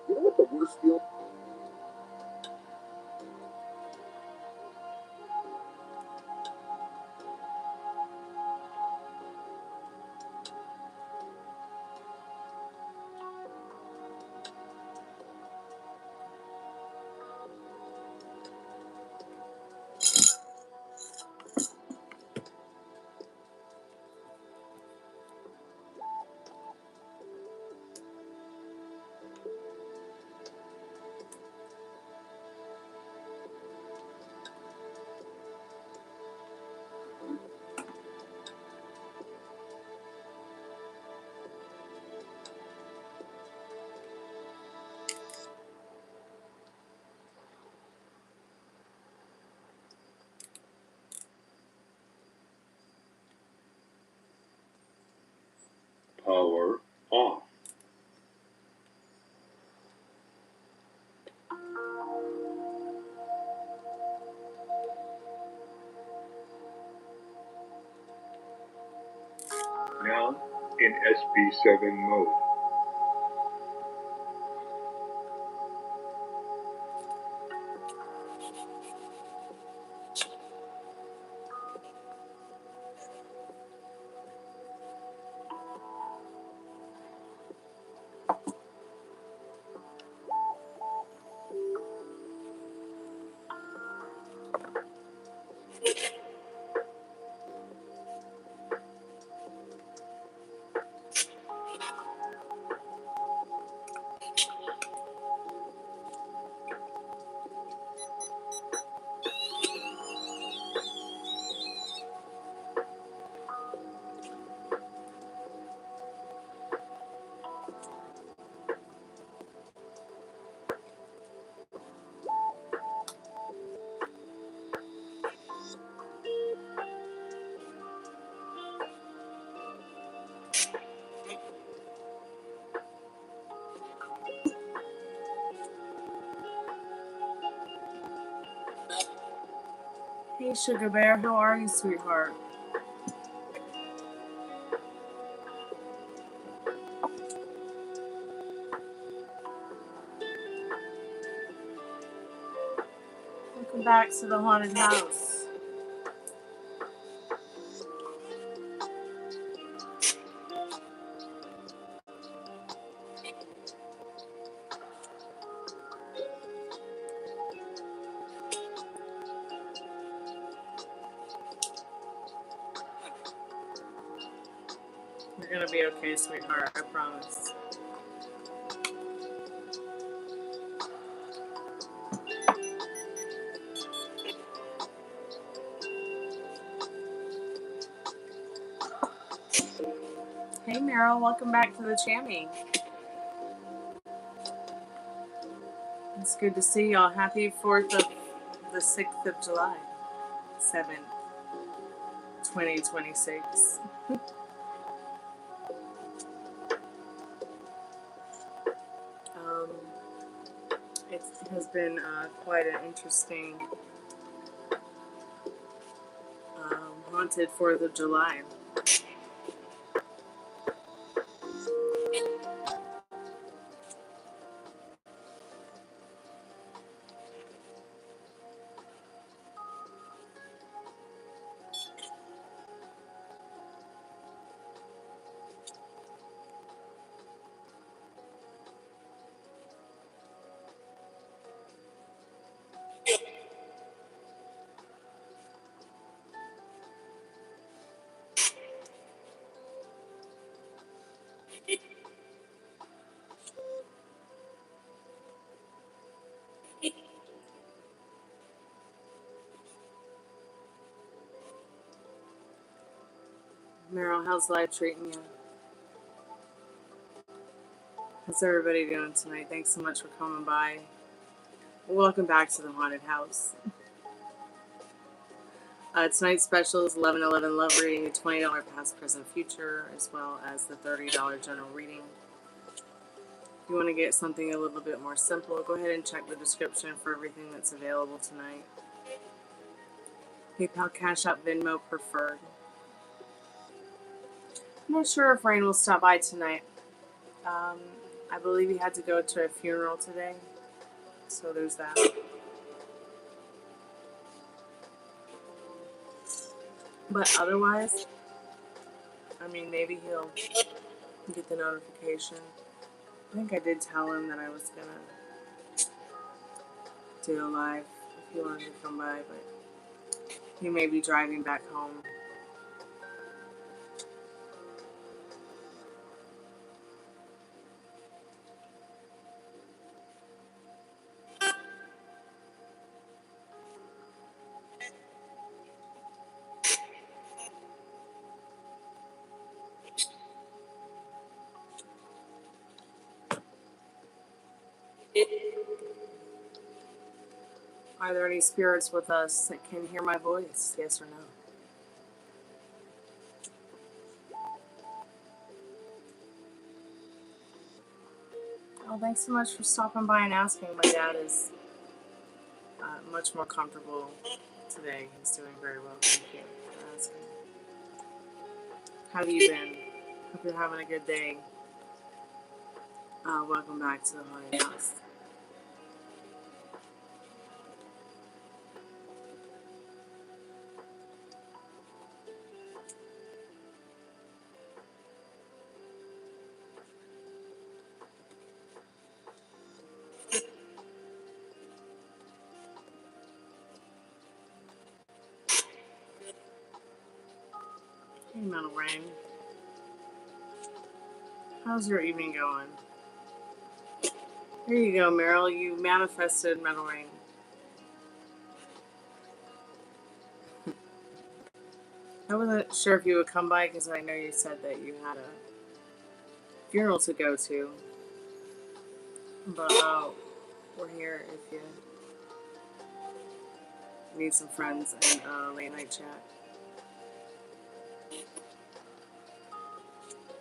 You know what the worst feeling? Power off. Now in SB7 mode. Hey, Sugar Bear, how are you, sweetheart? Welcome back to the haunted house. You're gonna be okay, sweetheart, I promise. Hey, Meryl, welcome back to the Chammy. It's good to see y'all. Happy 4th of the 6th of July, 7th, 2026. It has been quite an interesting haunted 4th of July. Meryl, how's life treating you? How's everybody doing tonight? Thanks so much for coming by. Welcome back to the haunted house. Tonight's special is 11/11 Love Reading, a $20 past, present, future, as well as the $30 general reading. If you want to get something a little bit more simple, go ahead and check the description for everything that's available tonight. PayPal, Cash App, Venmo preferred. I'm not sure if Rain will stop by tonight. I believe he had to go to a funeral today, so there's that. But otherwise, I mean, maybe he'll get the notification. I think I did tell him that I was gonna do a live if he wanted to come by, but he may be driving back home. Are there any spirits with us that can hear my voice? Yes or no? Oh, thanks so much for stopping by and asking. My dad is much more comfortable today. He's doing very well. Thank you for asking. How have you been? Hope you're having a good day. Welcome back to the haunted house. Hey, Metal Rain. How's your evening going? Here you go, Meryl. You manifested Metal Rain. I wasn't sure if you would come by because I know you said that you had a funeral to go to. But we're here if you need some friends and late night chat.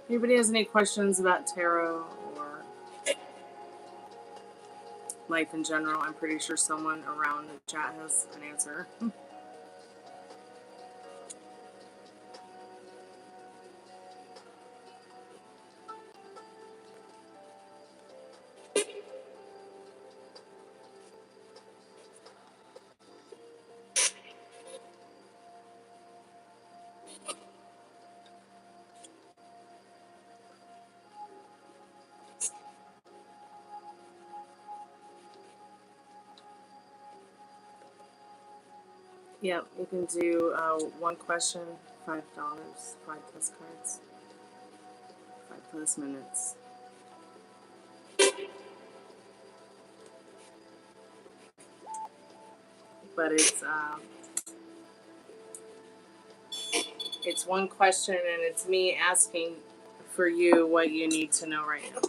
Anybody has any questions about tarot or life in general? I'm pretty sure someone around the chat has an answer. Yep, you can do one question, $5, 5+ cards, 5+ minutes. But it's one question and it's me asking for you what you need to know right now.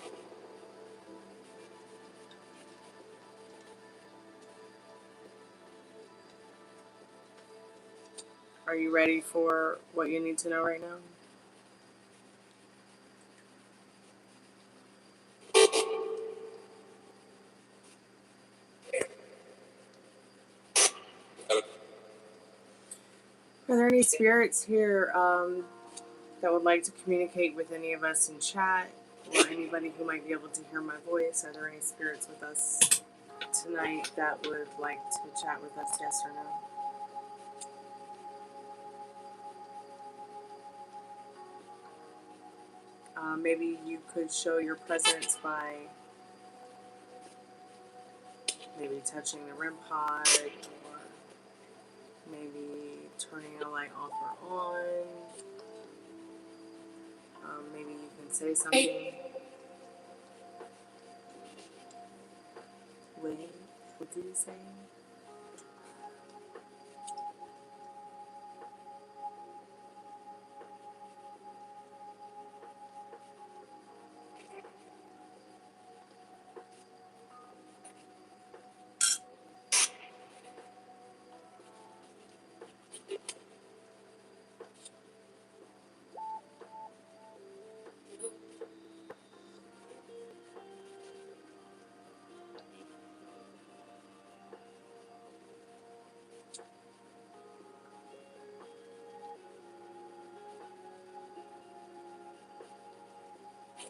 Are you ready for what you need to know right now? Are there any spirits here that would like to communicate with any of us in chat, or anybody who might be able to hear my voice? Are there any spirits with us tonight that would like to chat with us, yes or no? Maybe you could show your presence by maybe touching the REM pod, or maybe turning a light off or on. Maybe you can say something. Wait, what did you say?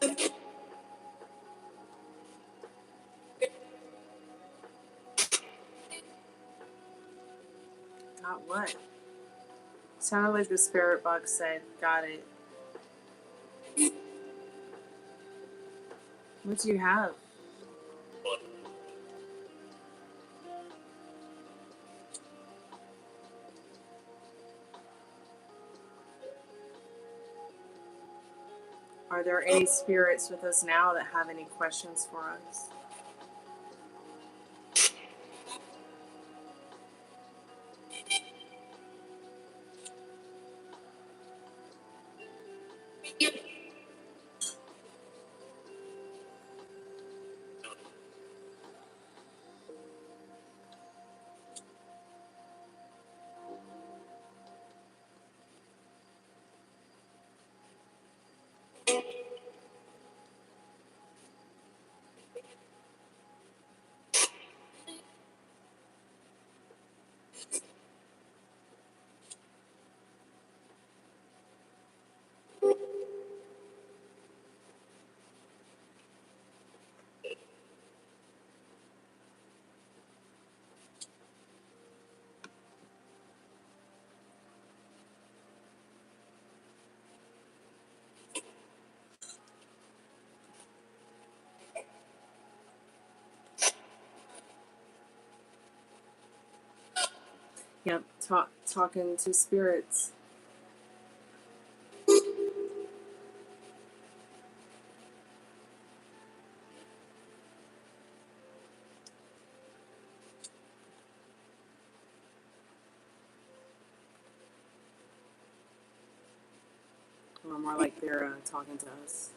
Got what? Sounded like the spirit box said, got it. What do you have? Are there any spirits with us now that have any questions for us? Yep, talking to spirits. Or more like they're talking to us.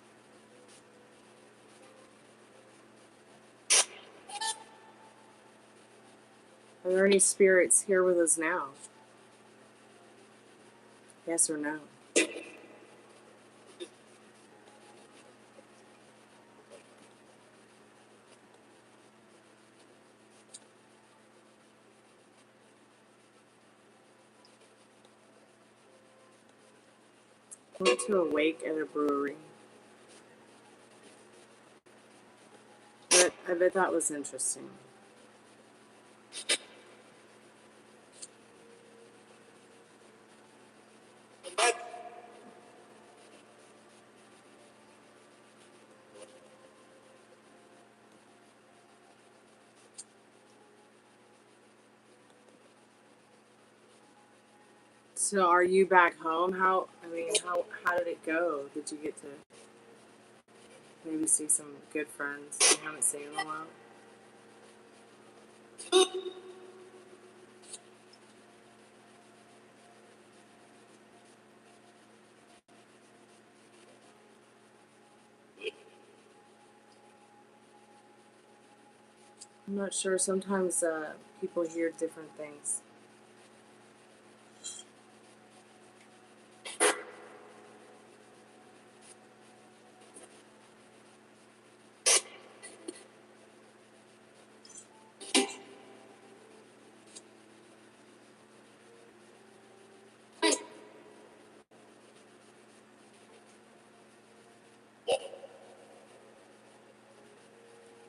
Are there any spirits here with us now? Yes or no? Went to a wake at a brewery. But I bet that was interesting. So are you back home? How did it go? Did you get to maybe see some good friends you haven't seen in a while? I'm not sure. Sometimes people hear different things.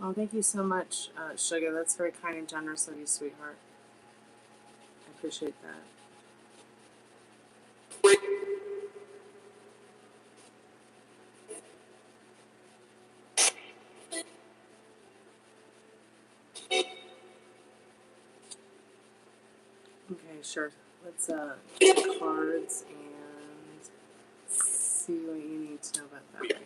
Oh, thank you so much, Sugar. That's very kind and generous of you, sweetheart. I appreciate that. Okay, sure. Let's get the cards and see what you need to know about that right now.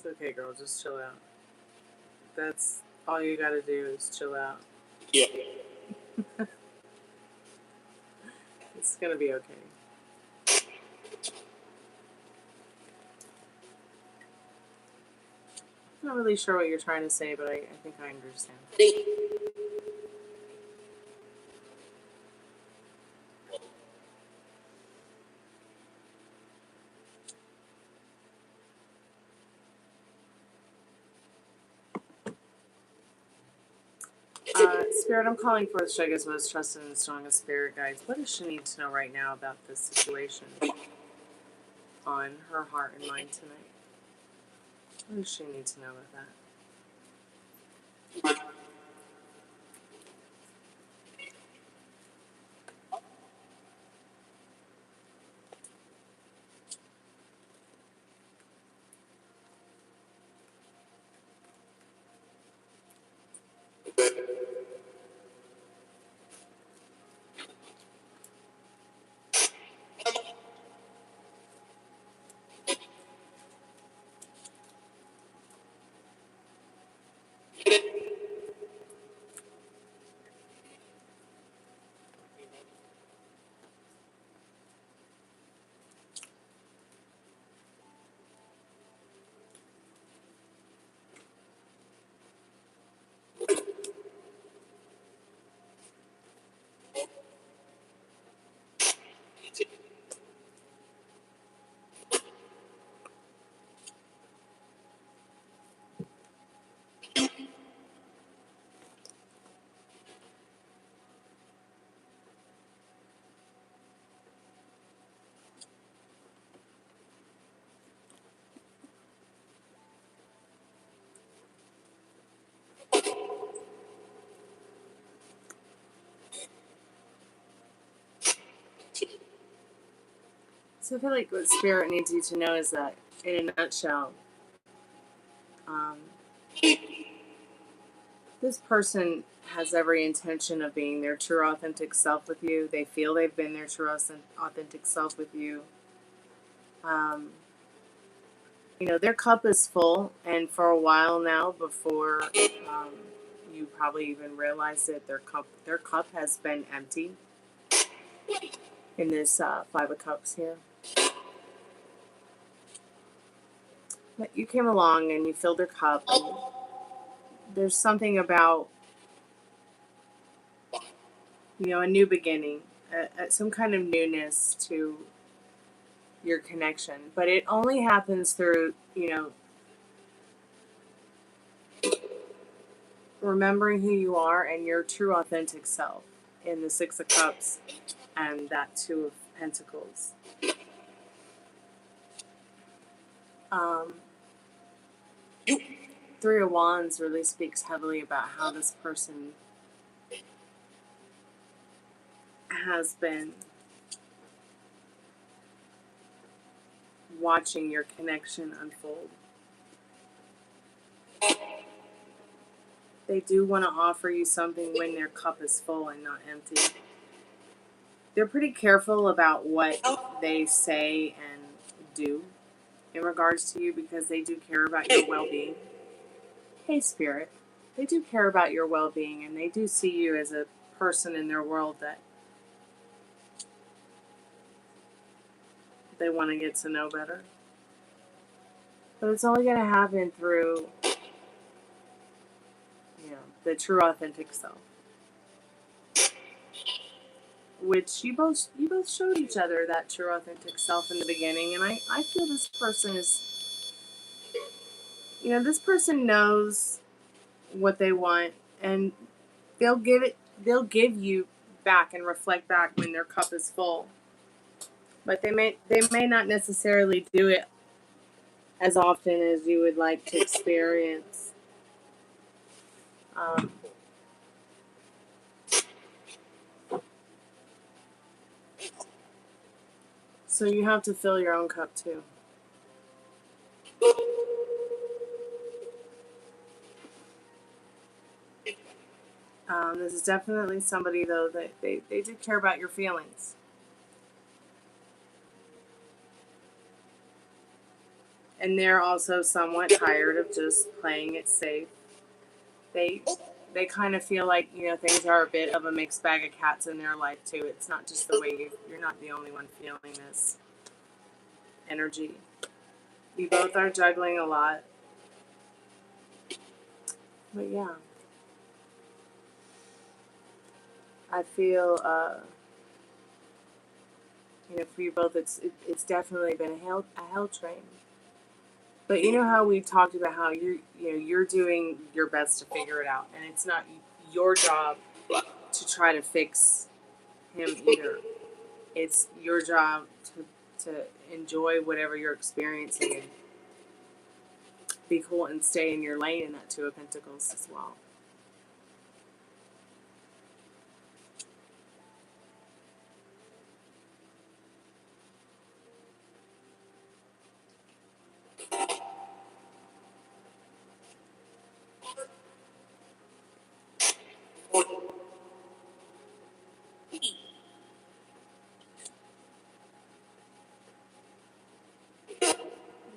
It's okay, girl. Just chill out. That's all you gotta do is chill out. Yeah. It's gonna be okay. I'm not really sure what you're trying to say, but I think I understand. Spirit, I'm calling forth Shega's most trusted and strongest spirit guides. What does she need to know right now about this situation on her heart and mind tonight? What does she need to know about that? So I feel like what Spirit needs you to know is that, in a nutshell, this person has every intention of being their true authentic self with you. They feel they've been their true authentic self with you. You know, their cup is full, and for a while now, before you probably even realized it, their cup has been empty in this Five of Cups here. But you came along and you filled their cup, and there's something about, you know, a new beginning, some kind of newness to your connection. But it only happens through, you know, remembering who you are and your true authentic self in the Six of Cups and that Two of Pentacles. Three of Wands really speaks heavily about how this person has been watching your connection unfold. They do want to offer you something when their cup is full and not empty. They're pretty careful about what they say and do in regards to you because they do care about your well-being. Hey, Spirit. They do care about your well-being, and they do see you as a person in their world that they want to get to know better. But it's only going to happen through, you know, the true authentic self. Which you both showed each other that true authentic self in the beginning, and I feel this person is, you know, this person knows what they want, and they'll give you back and reflect back when their cup is full. But they may not necessarily do it as often as you would like to experience. So you have to fill your own cup too. This is definitely somebody, though, that they do care about your feelings. And they're also somewhat tired of just playing it safe. They kind of feel like, you know, things are a bit of a mixed bag of cats in their life too. It's not just the way you're not the only one feeling this energy. You both are juggling a lot. But yeah. I feel, you know, for you both, it's definitely been a hell train. But you know how we talked about how you're doing your best to figure it out, and it's not your job to try to fix him either. It's your job to enjoy whatever you're experiencing and be cool and stay in your lane in that Two of Pentacles as well.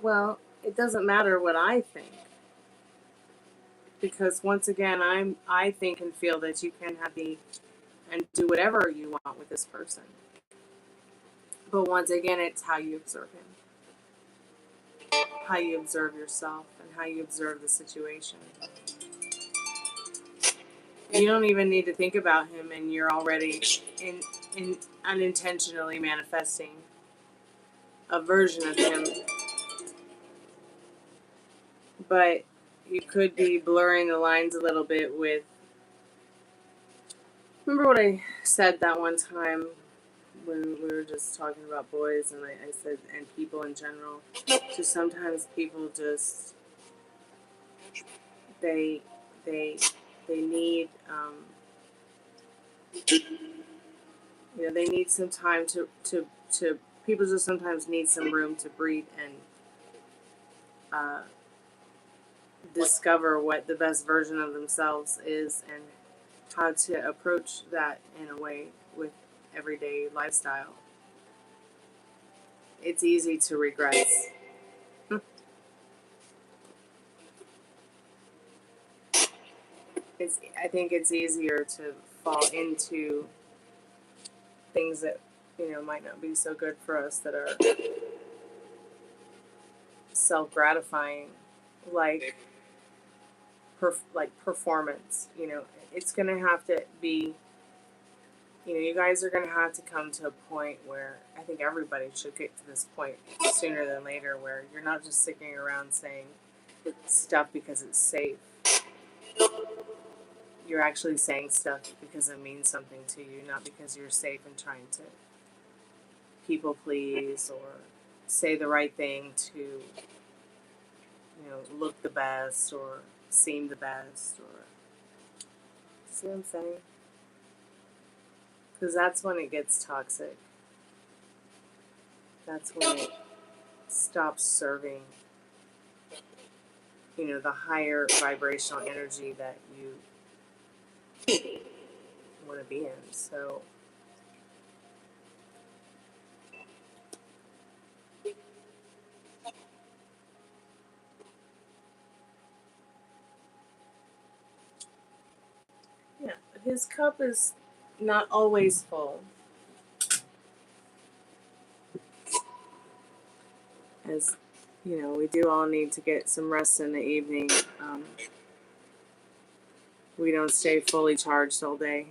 Well, it doesn't matter what I think, because once again, I think and feel that you can have and do whatever you want with this person. But once again, it's how you observe him, how you observe yourself, and how you observe the situation. You don't even need to think about him, and you're already in unintentionally manifesting a version of him. But you could be blurring the lines a little bit with. Remember what I said that one time when we were just talking about boys, and I said, and people in general. Just sometimes people just they need you know, they need some time to people just sometimes need some room to breathe and discover what the best version of themselves is and how to approach that in a way with everyday lifestyle. It's easy to regress. I think it's easier to fall into things that, you know, might not be so good for us, that are self-gratifying, like performance. You know, it's gonna have to be. You know, you guys are gonna have to come to a point where I think everybody should get to this point sooner than later, where you're not just sticking around saying stuff because it's safe. You're actually saying stuff because it means something to you, not because you're safe and trying to people please or say the right thing to, you know, look the best or seem the best, or see what I'm saying? Because that's when it gets toxic. That's when it stops serving, you know, the higher vibrational energy that you want to be in. So yeah, his cup is not always full. As you know, we do all need to get some rest in the evening. We don't stay fully charged all day.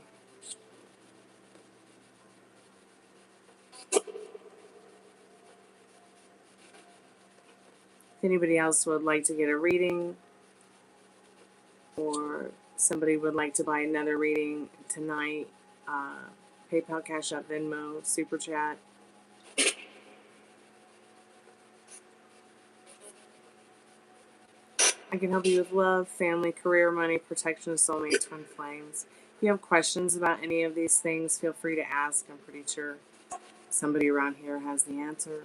If anybody else would like to get a reading, or somebody would like to buy another reading tonight, PayPal, Cash App, Venmo, Super Chat. I can help you with love, family, career, money, protection, soulmate, twin flames. If you have questions about any of these things, feel free to ask. I'm pretty sure somebody around here has the answer.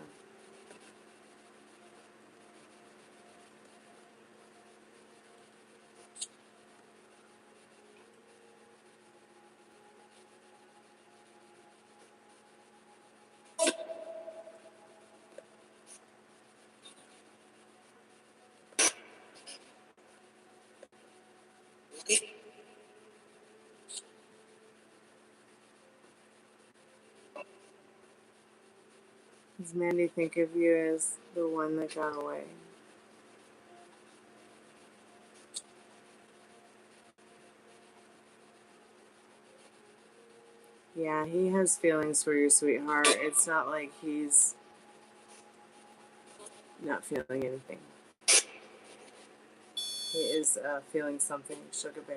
Does Mandy think of you as the one that got away? Yeah, he has feelings for you, sweetheart. It's not like he's not feeling anything. He is feeling something, Sugar Bear.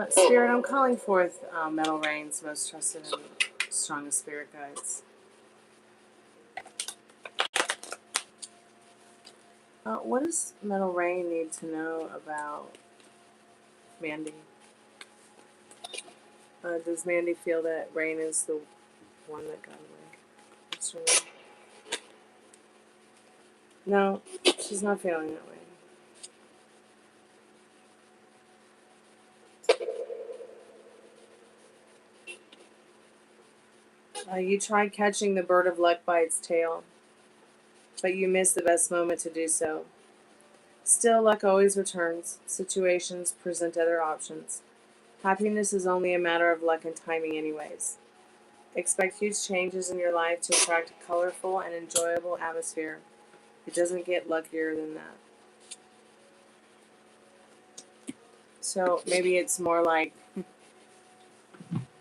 Spirit, I'm calling forth Metal Rain's most trusted and strongest spirit guides. What does Metal Rain need to know about Mandy? Does Mandy feel that Rain is the one that got away? What's her name? No, she's not feeling that way. You tried catching the bird of luck by its tail, but you missed the best moment to do so. Still, luck always returns. Situations present other options. Happiness is only a matter of luck and timing anyways. Expect huge changes in your life to attract a colorful and enjoyable atmosphere. It doesn't get luckier than that. So maybe it's more like,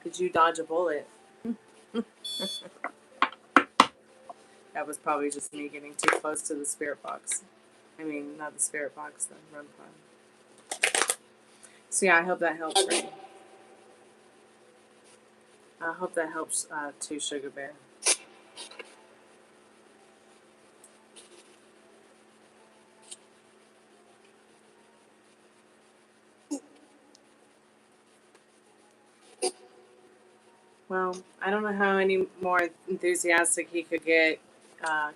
did you dodge a bullet? That was probably just me getting too close to the spirit box. I mean, not the spirit box, the REM pod. So yeah, I hope that helps, Ray. I hope that helps too, Sugar Bear. Well, I don't know how any more enthusiastic he could get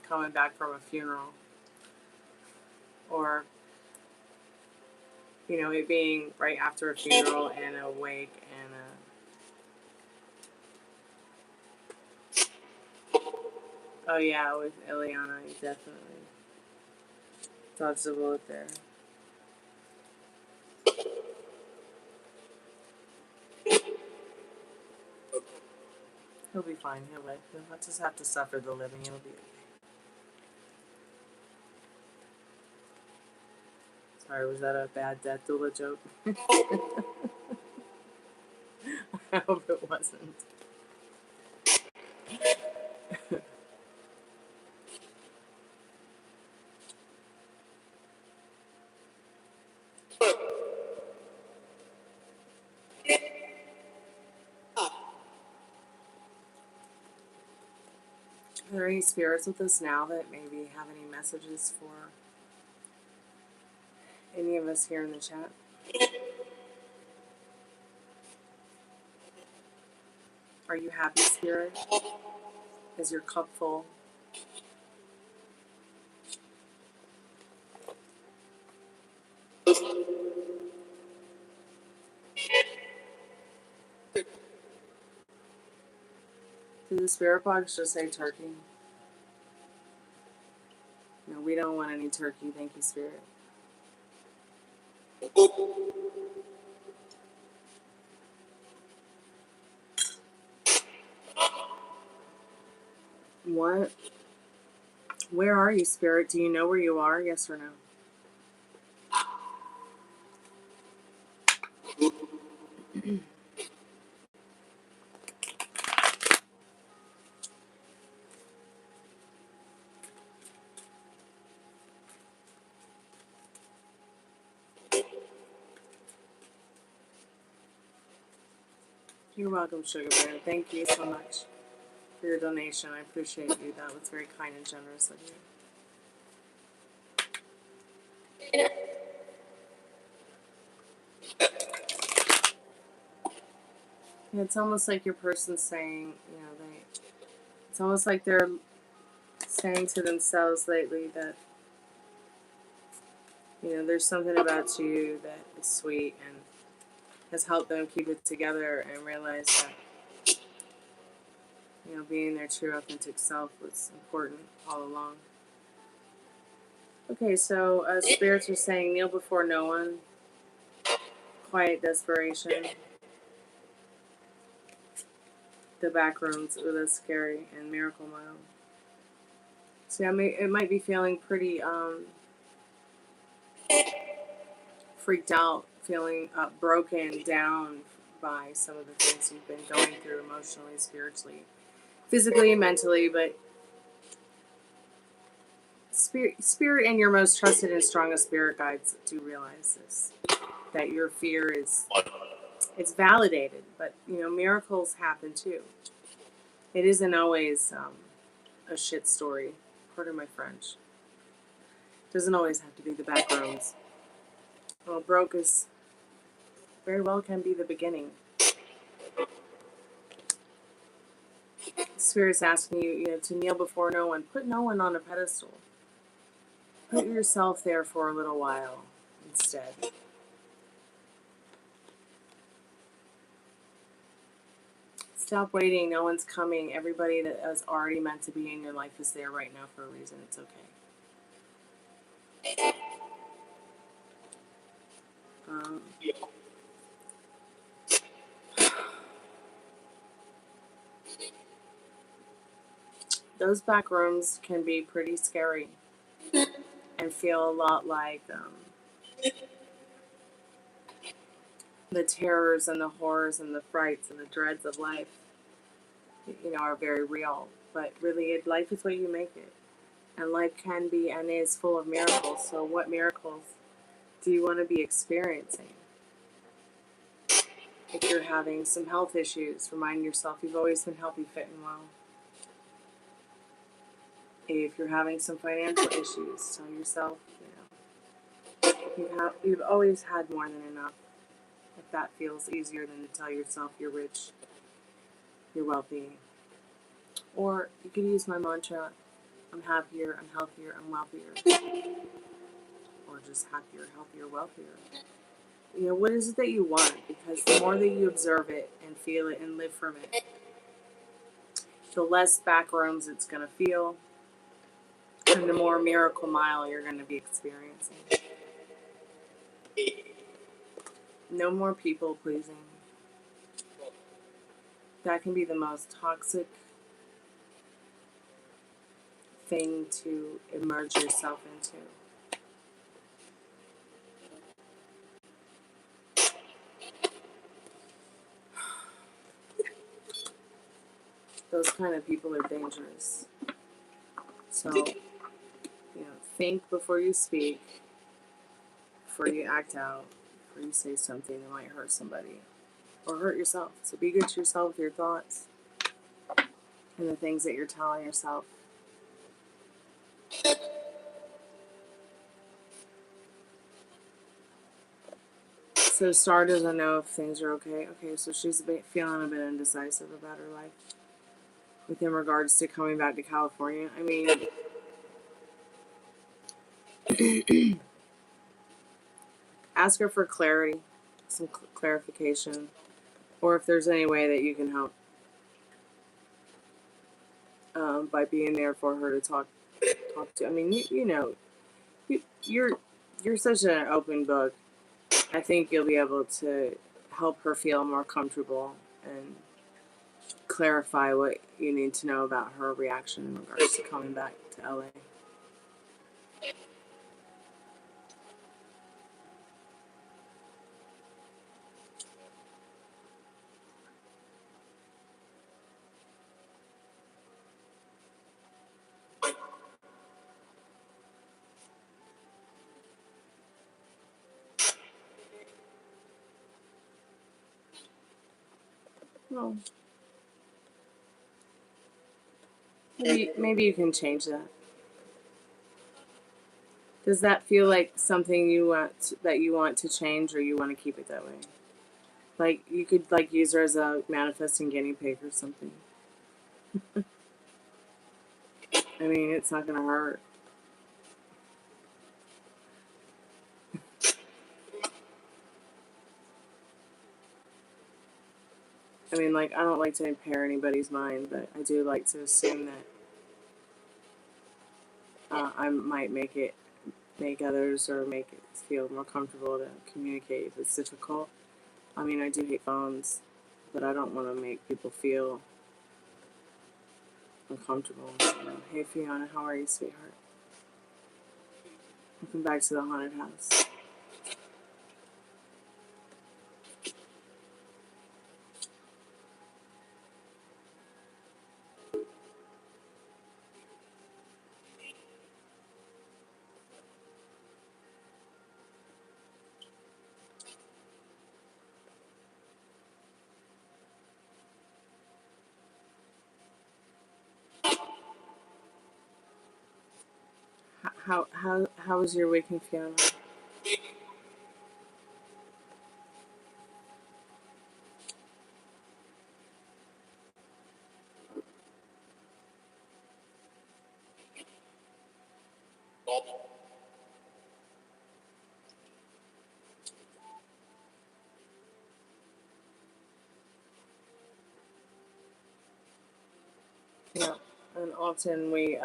coming back from a funeral. Or, you know, it being right after a funeral and a wake and a... Oh yeah, with Ileana, he definitely dodged the bullet there. He'll be fine. He'll just have to suffer the living. He'll be okay. Sorry, was that a bad death doula joke? I hope it wasn't. Are there any spirits with us now that maybe have any messages for any of us here in the chat? Are you happy, Spirit? Is your cup full? Did the spirit box just say turkey? No, we don't want any turkey. Thank you, Spirit. What? Where are you, Spirit? Do you know where you are? Yes or no? You're welcome, Sugar Bear. Thank you so much for your donation. I appreciate you. That was very kind and generous of you. Yeah, it's almost like your person's saying, you know, it's almost like they're saying to themselves lately that, you know, there's something about you that is sweet and has helped them keep it together and realize that, you know, being their true authentic self was important all along. Okay, so spirits are saying kneel before no one, quiet desperation. The back rooms, ooh, that's scary. And Miracle Mile. So it might be feeling pretty freaked out, feeling broken down by some of the things you've been going through emotionally, spiritually, physically, and mentally. But spirit and your most trusted and strongest spirit guides do realize this, that your fear is, it's validated, but miracles happen too. It isn't always a shit story. Pardon my French. It doesn't always have to be the back rooms. Well, broke is very well can be the beginning. Spirit's asking you, to kneel before no one. Put no one on a pedestal. Put yourself there for a little while instead. Stop waiting. No one's coming. Everybody that is already meant to be in your life is there right now for a reason. It's okay. Those back rooms can be pretty scary and feel a lot like the terrors and the horrors and the frights and the dreads of life, are very real. But really, life is what you make it. And life can be and is full of miracles. So what miracles do you want to be experiencing? If you're having some health issues, remind yourself you've always been healthy, fit, and well. If you're having some financial issues, tell yourself, you've always had more than enough. If that feels easier than to tell yourself you're rich, you're wealthy. Or you could use my mantra, I'm happier, I'm healthier, I'm wealthier. Or just happier, healthier, wealthier. What is it that you want? Because the more that you observe it and feel it and live from it, the less back rooms it's going to feel, and the more Miracle Mile you're going to be experiencing. No more people pleasing. That can be the most toxic thing to immerse yourself into. Those kind of people are dangerous. So, think before you speak, before you act out, before you say something that might hurt somebody or hurt yourself. So be good to yourself with your thoughts and the things that you're telling yourself. So Star doesn't know if things are okay. Okay, so she's feeling a bit indecisive about her life within regards to coming back to California. I mean, ask her for clarity, some clarification, or if there's any way that you can help by being there for her to talk to. I mean, you're such an open book. I think you'll be able to help her feel more comfortable and clarify what you need to know about her reaction in regards to coming back to LA. Well, maybe you can change that. Does that feel like something you want to change, or you want to keep it that way? Like you could use her as a manifesting guinea pig or something. I mean, it's not gonna hurt. I mean, I don't like to impair anybody's mind, but I do like to assume that I might make others or make it feel more comfortable to communicate if it's difficult. I mean, I do hate phones, but I don't want to make people feel uncomfortable. So, hey Fiona, how are you, sweetheart? Welcome back to the haunted house. How was your weekend, Fiona? Yeah, and often we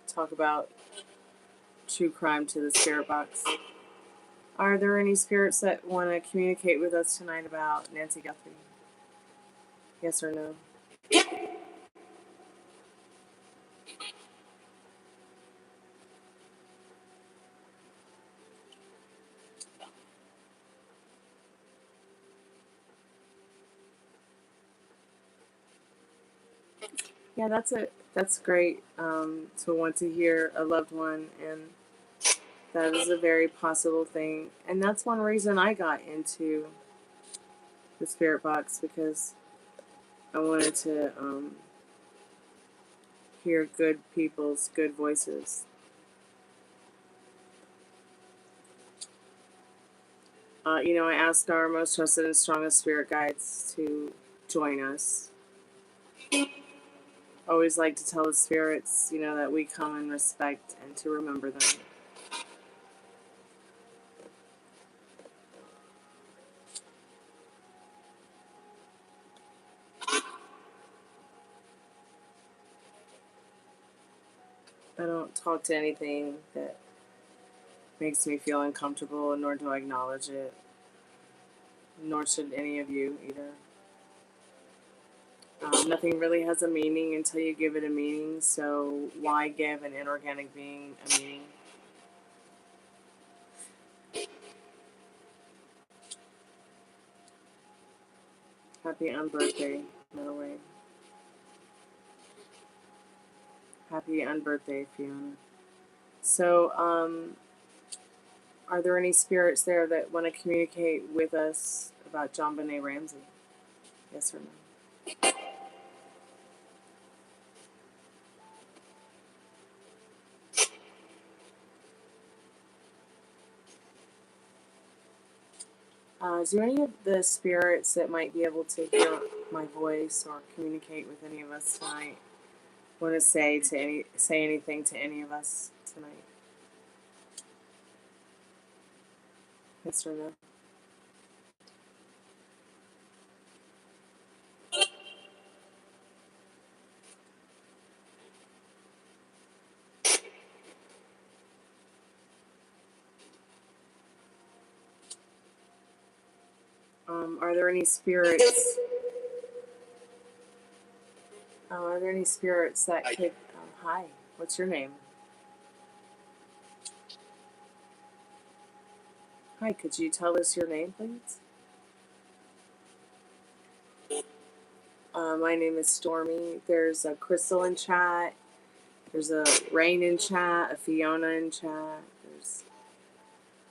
talk about true crime to the spirit box. Are there any spirits that want to communicate with us tonight about Nancy Guthrie? Yes or no? Yeah, that's great to want to hear a loved one, and that is a very possible thing. And that's one reason I got into the spirit box, because I wanted to hear good people's good voices. I asked our most trusted and strongest spirit guides to join us. Always like to tell the spirits, that we come in respect and to remember them. I don't talk to anything that makes me feel uncomfortable, nor do I acknowledge it. Nor should any of you either. Nothing really has a meaning until you give it a meaning, so why give an inorganic being a meaning? Happy unbirthday, Norway. Happy unbirthday, Fiona. So, are there any spirits there that want to communicate with us about John Benet Ramsey? Yes or no? Is there any of the spirits that might be able to hear my voice or communicate with any of us tonight want to say anything to any of us tonight? Yes or no? Are there any spirits? Are there any spirits that could? Hi, what's your name? Hi, could you tell us your name, please? My name is Stormie. There's a Crystal in chat. There's a Rain in chat. A Fiona in chat. There's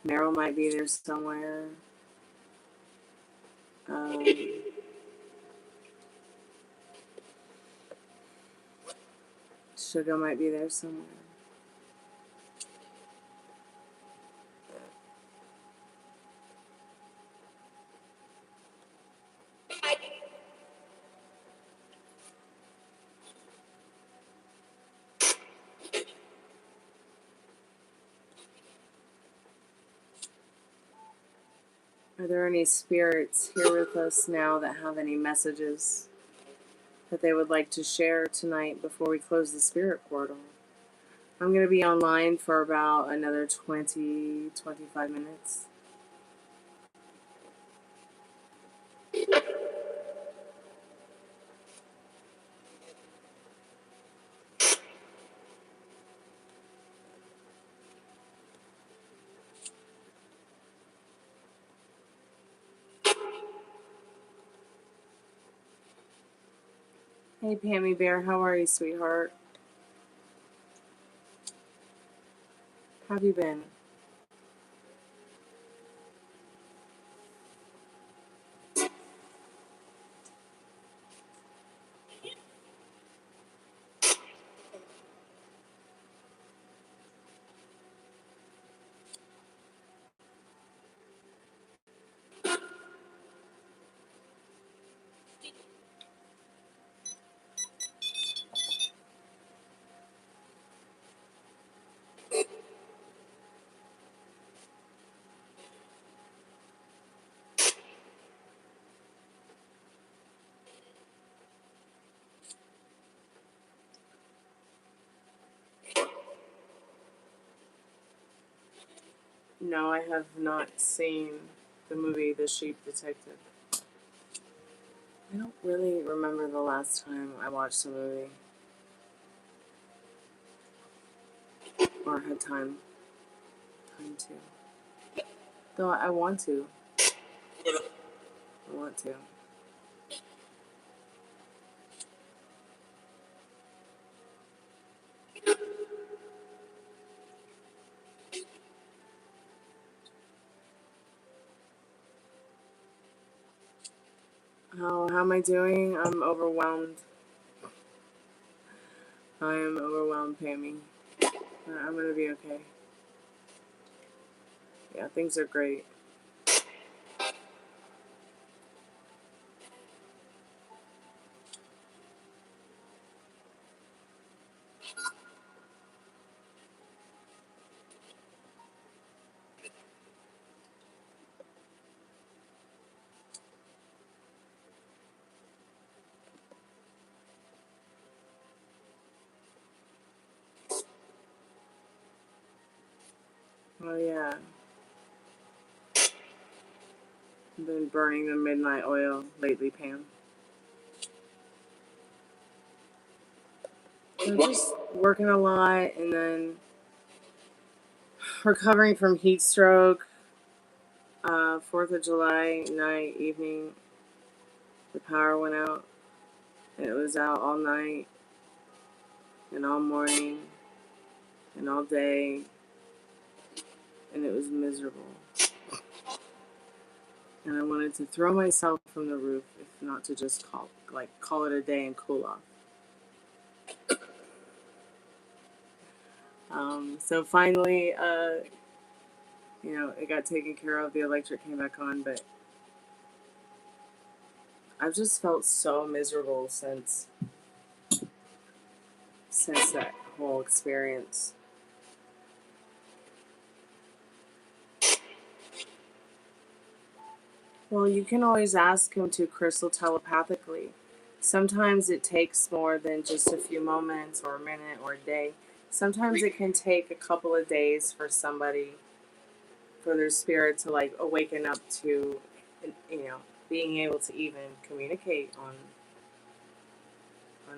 Meryl might be there somewhere. Sugar might be there somewhere. Are there any spirits here with us now that have any messages that they would like to share tonight before we close the spirit portal? I'm going to be online for about another 20-25 minutes. Hey, Pammy Bear, how are you, sweetheart? How have you been? No, I have not seen the movie The Sheep Detective. I don't really remember the last time I watched a movie. Or had time to. Though I want to. I want to. How am I doing? I'm overwhelmed. I am overwhelmed, Pammy. I'm gonna be okay. Yeah, things are great. Oh yeah. I've been burning the midnight oil lately, Pam. I'm just working a lot and then recovering from heat stroke. 4th of July night, evening, the power went out. And it was out all night and all morning and all day. And it was miserable. And I wanted to throw myself from the roof, if not to just call it a day and cool off. So finally, it got taken care of. The electric came back on, but I've just felt so miserable since that whole experience. Well, you can always ask him to crystal telepathically. Sometimes it takes more than just a few moments or a minute or a day. Sometimes it can take a couple of days for somebody, for their spirit to like awaken up to, being able to even communicate on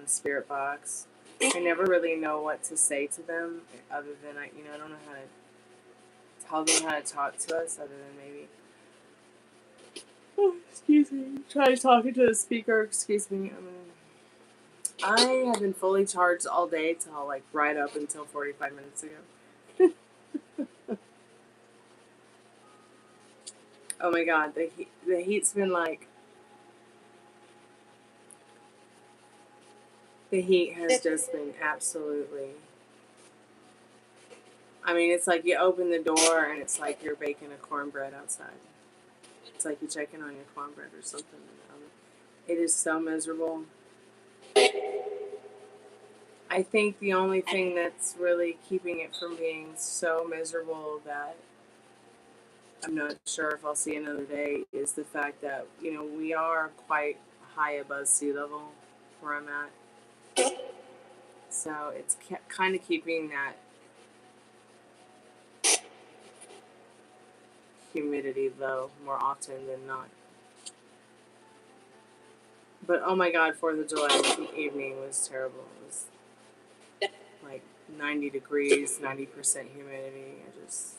Spirit Box. I never really know what to say to them other than I don't know how to tell them how to talk to us other than maybe. Oh, excuse me. Try talking to the speaker. Excuse me. I have been fully charged all day till like right up until 45 minutes ago. Oh my god, the heat's been like. The heat has just been absolutely. I mean, it's like you open the door and it's like you're baking a cornbread outside. It's like you're checking on your cornbread or something. It is so miserable. I think the only thing that's really keeping it from being so miserable that I'm not sure if I'll see another day is the fact that, we are quite high above sea level where I'm at. So it's kind of keeping that humidity low more often than not. But oh my god, 4th of July evening was terrible. It was like 90 degrees, 90% humidity. It's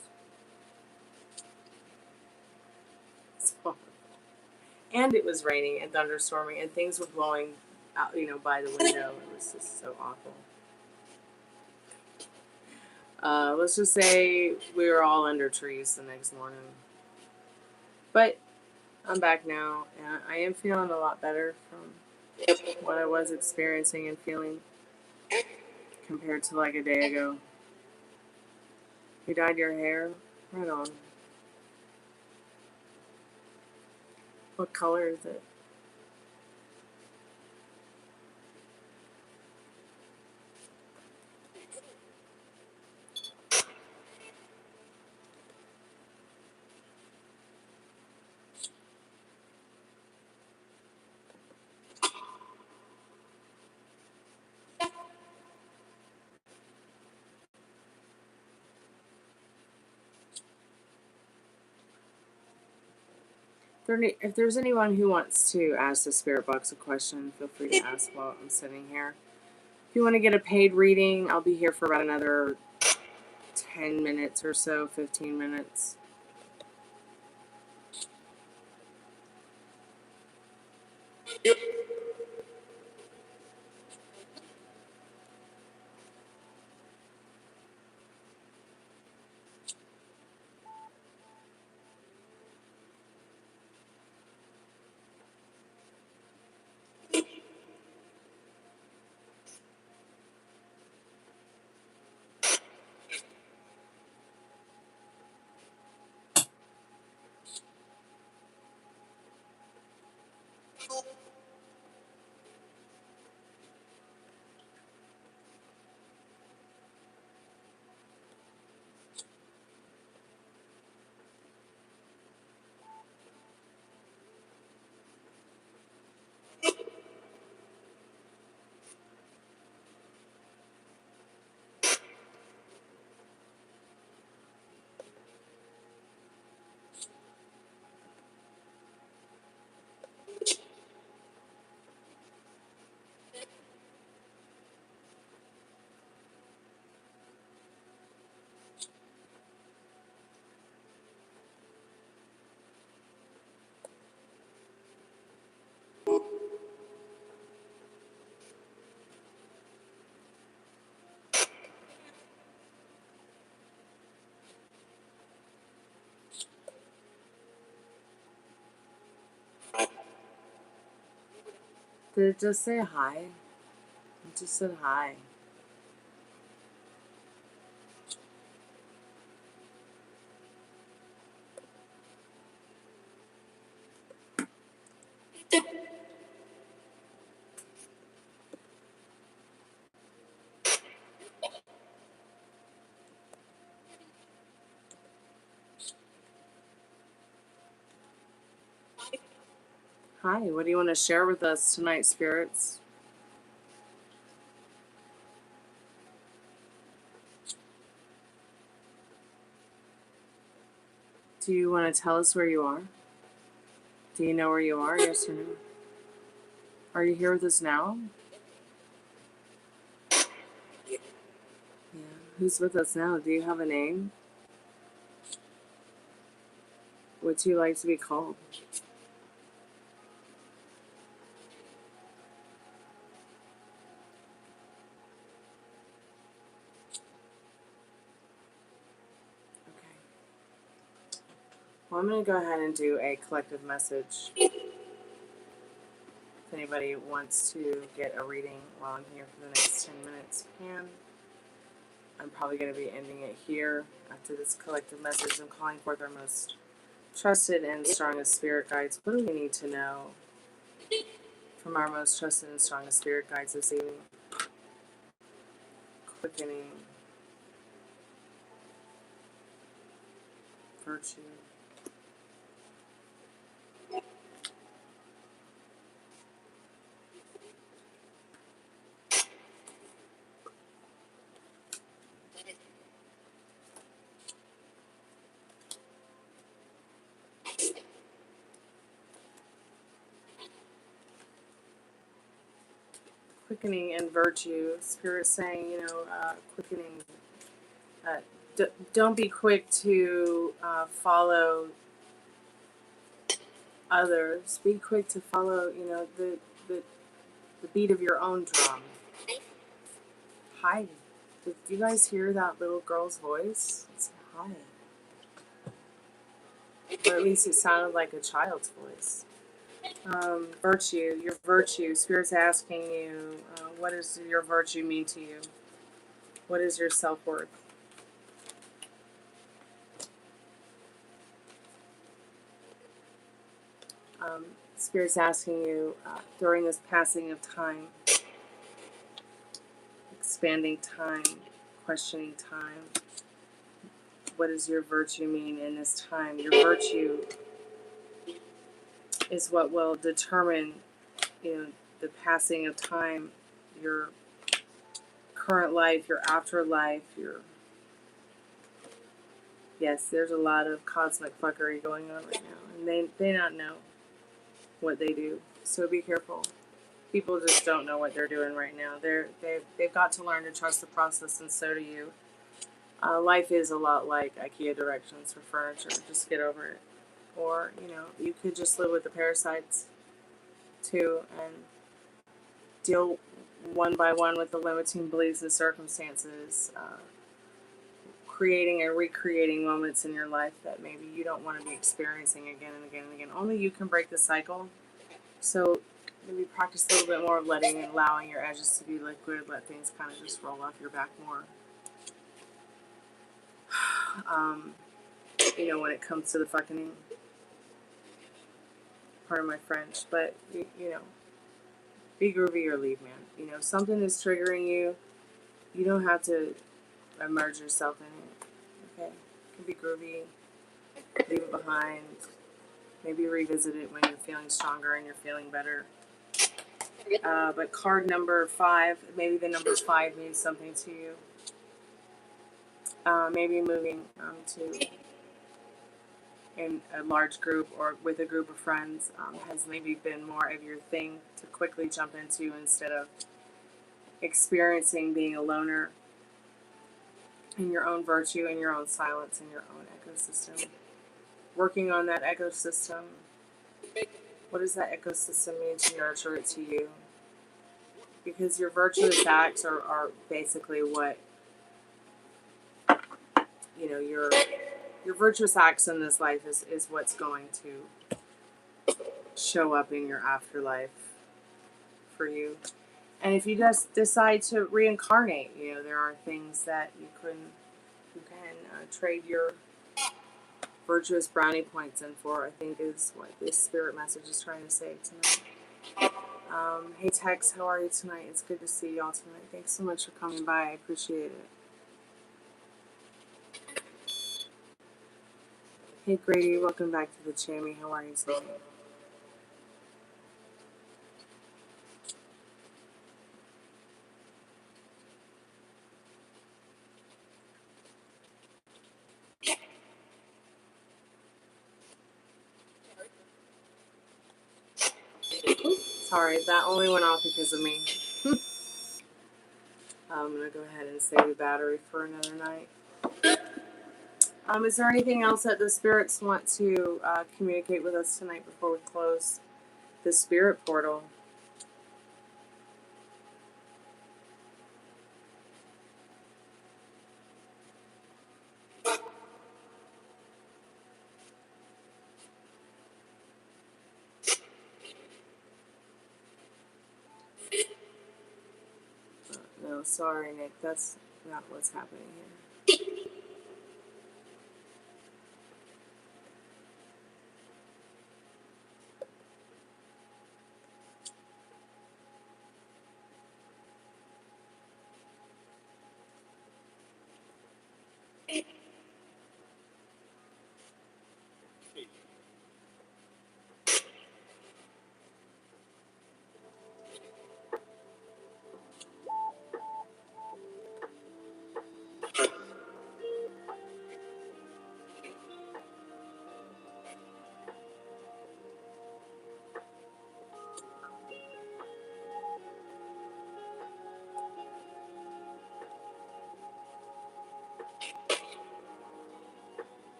horrible. And it was raining and thunderstorming and things were blowing out, you know, by the window. It was just so awful. Let's just say we were all under trees the next morning. But I'm back now, and I am feeling a lot better from what I was experiencing and feeling compared to like a day ago. You dyed your hair? Right on. What color is it? If there's anyone who wants to ask the Spirit Box a question, feel free to ask while I'm sitting here. If you want to get a paid reading, I'll be here for about another 10 minutes or so, 15 minutes. Did it just say hi? It just said hi. Hi, what do you want to share with us tonight, spirits? Do you want to tell us where you are? Do you know where you are? Yes or no? Are you here with us now? Yeah. Who's with us now? Do you have a name? What do you like to be called? Okay. Well, I'm going to go ahead and do a collective message. If anybody wants to get a reading while I'm here for the next 10 minutes, you can. I'm probably going to be ending it here after this collective message. I'm calling forth our most trusted and strongest spirit guides. What do we need to know from our most trusted and strongest spirit guides this evening? Quickening, virtue, quickening and virtue. Spirit saying, quickening. Don't be quick to follow others. Be quick to follow, the the beat of your own drum. Hi. Did you guys hear that little girl's voice? It's hi. Or at least it sounded like a child's voice. Virtue, your virtue. Spirit's asking you, what does your virtue mean to you? What is your self-worth? Spirit's asking you, during this passing of time, expanding time, questioning time, what does your virtue mean in this time? Your virtue is what will determine, the passing of time, your current life, your afterlife, yes, there's a lot of cosmic fuckery going on right now, and they not know what they do, so be careful. People just don't know what they're doing right now. They've got to learn to trust the process, and so do you. Life is a lot like IKEA directions for furniture. Just get over it. Or, you could just live with the parasites too and deal one by one with the limiting beliefs and circumstances, creating and recreating moments in your life that maybe you don't want to be experiencing again and again and again. Only you can break the cycle. So maybe practice a little bit more of letting and allowing your edges to be liquid. Let things kind of just roll off your back more. When it comes to the fucking part of my French, but be groovy or leave, man. If something is triggering you, you don't have to immerse yourself in it. Okay, it can be groovy. Leave it behind. Maybe revisit it when you're feeling stronger and you're feeling better. But card number 5, maybe the number 5 means something to you. Maybe moving to in a large group or with a group of friends has maybe been more of your thing to quickly jump into instead of experiencing being a loner in your own virtue, in your own silence, in your own ecosystem. Working on that ecosystem. What does that ecosystem mean to nurture it to you? Because your virtuous acts are basically what, your virtuous acts in this life is what's going to show up in your afterlife for you. And if you just decide to reincarnate, there are things that you can trade your virtuous brownie points in for, I think is what this spirit message is trying to say tonight. Hey Tex, how are you tonight? It's good to see y'all tonight. Thanks so much for coming by. I appreciate it. Hey Grady, welcome back to the Chammy. How are you tonight? Sorry, that only went off because of me. I'm going to go ahead and save the battery for another night. Is there anything else that the spirits want to communicate with us tonight before we close the spirit portal? No, sorry, Nick. That's not what's happening here.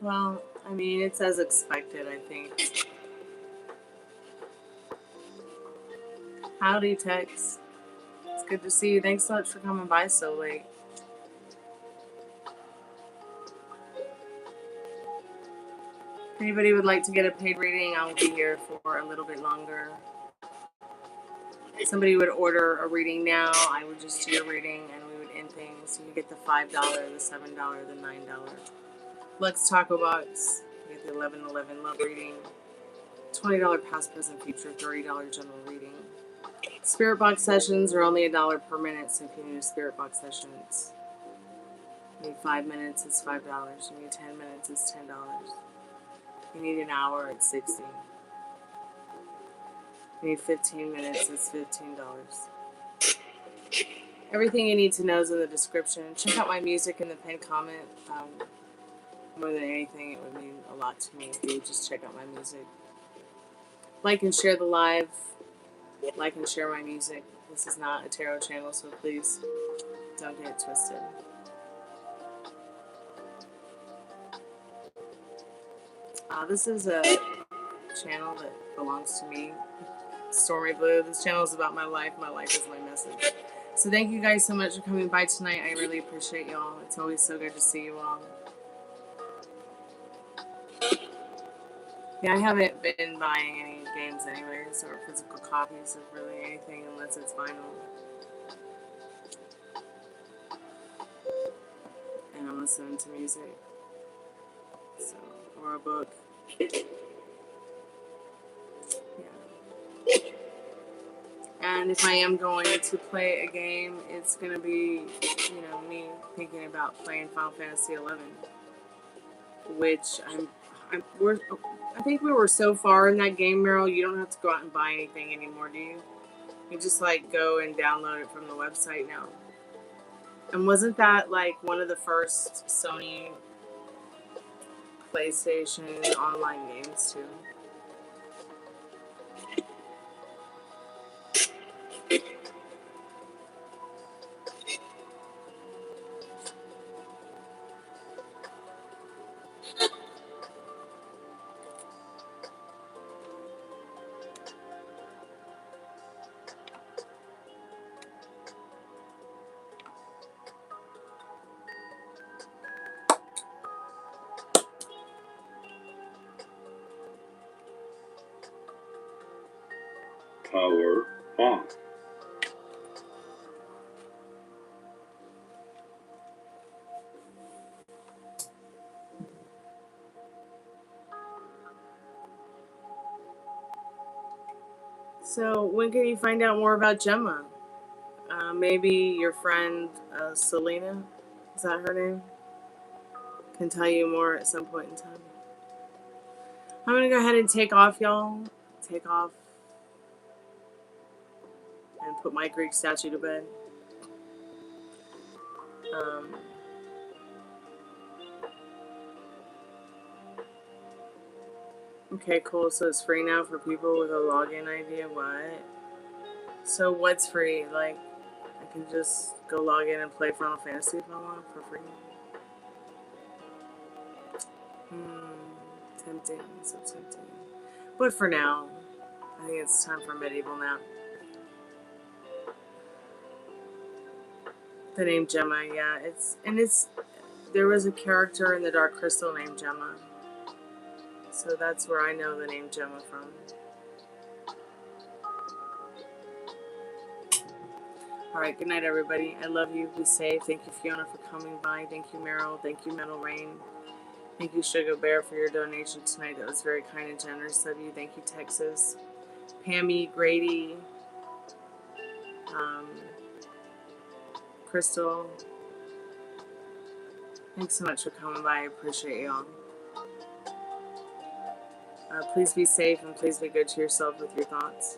Well, I mean, it's as expected, I think. Howdy, Tex. It's good to see you. Thanks so much for coming by so late. If anybody would like to get a paid reading, I'll be here for a little bit longer. If somebody would order a reading now, I would just do a reading and we would end things. You get the $5, the $7, the $9. Let's Taco Box. You get the 11/11 love reading. $20 past, present, future, $30 general reading. Spiritbox sessions are only $1 per minute, so if you need a Spiritbox session, you need 5 minutes, it's $5. You need 10 minutes, it's $10. You need an hour, it's $60. You need 15 minutes, it's $15. Everything you need to know is in the description. Check out my music in the pinned comment. More than anything, it would mean a lot to me if you would just check out my music. Like and share the live. Like and share my music. This is not a tarot channel, so please don't get it twisted. This is a channel that belongs to me, Stormie Bleu. This channel is about my life. My life is my message. So thank you guys so much for coming by tonight. I really appreciate y'all. It's always so good to see you all. Yeah, I haven't been buying any games anyways, or physical copies of really anything unless it's vinyl. And I'm listening to music. So, or a book. Yeah. And if I am going to play a game, it's going to be, me thinking about playing Final Fantasy 11. Which I think we were so far in that game, Meryl, you don't have to go out and buy anything anymore, do you? You just go and download it from the website now. And wasn't that one of the first Sony PlayStation online games too? Power off. So when can you find out more about Gemma? Maybe your friend Selena, is that her name? Can tell you more at some point in time. I'm gonna go ahead and take off, y'all. Take off and put my Greek statue to bed. Okay, cool. So it's free now for people with a login ID. What? So what's free? I can just go log in and play Final Fantasy if I want for free. Tempting. So tempting. But for now, I think it's time for medieval nap. The name Gemma, yeah. There was a character in the Dark Crystal named Gemma. So that's where I know the name Gemma from. Alright, good night everybody. I love you. Be safe. Thank you, Fiona, for coming by. Thank you, Meryl. Thank you, Metal Rain. Thank you, Sugar Bear, for your donation tonight. That was very kind and generous of you. Thank you, Texas. Pammy, Grady, Crystal. Thanks so much for coming by. I appreciate y'all. Please be safe and please be good to yourself with your thoughts.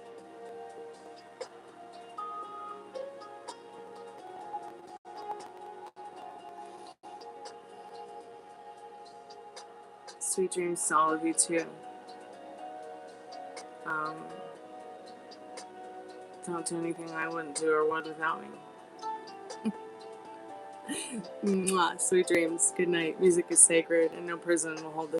Sweet dreams to all of you too. Don't do anything I wouldn't do or would without me. Mwah, sweet dreams. Good night. Music is sacred, and no prison will hold this.